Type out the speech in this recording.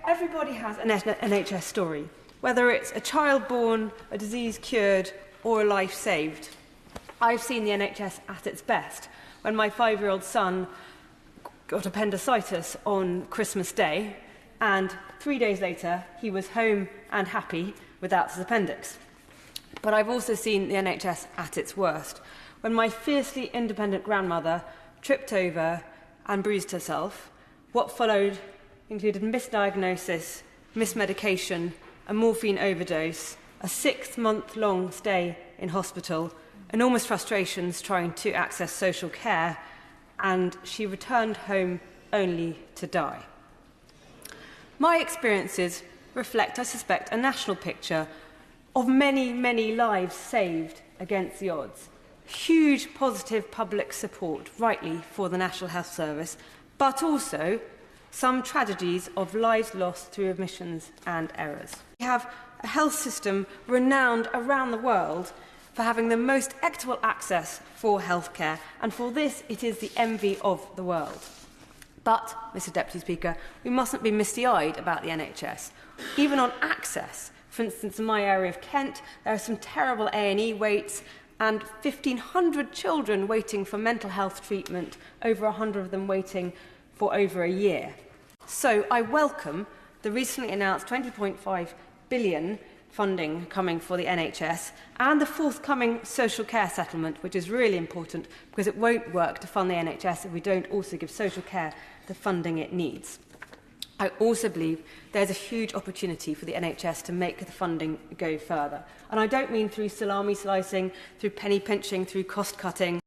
Everybody has an NHS story, whether it's a child born, a disease cured, or a life saved. I've seen the NHS at its best when my 5-year-old son got appendicitis on Christmas Day, and 3 days later he was home and happy without his appendix. But I've also seen the NHS at its worst, when my fiercely independent grandmother tripped over and bruised herself. What followed included misdiagnosis, mismedication, a morphine overdose, a 6-month-long stay in hospital, enormous frustrations trying to access social care, and she returned home only to die. My experiences reflect, I suspect, a national picture of many, many lives saved against the odds. Huge positive public support, rightly, for the National Health Service, but also some tragedies of lives lost through omissions and errors. We have a health system renowned around the world for having the most equitable access for healthcare, and for this it is the envy of the world. But, Mr Deputy Speaker, we mustn't be misty-eyed about the NHS. Even on access, for instance, in my area of Kent, there are some terrible A&E waits and 1,500 children waiting for mental health treatment, over 100 of them waiting for over a year. So I welcome the recently announced £20.5 billion funding coming for the NHS and the forthcoming social care settlement, which is really important because it won't work to fund the NHS if we don't also give social care the funding it needs. I also believe there's a huge opportunity for the NHS to make the funding go further. And I don't mean through salami slicing, through penny pinching, through cost cutting.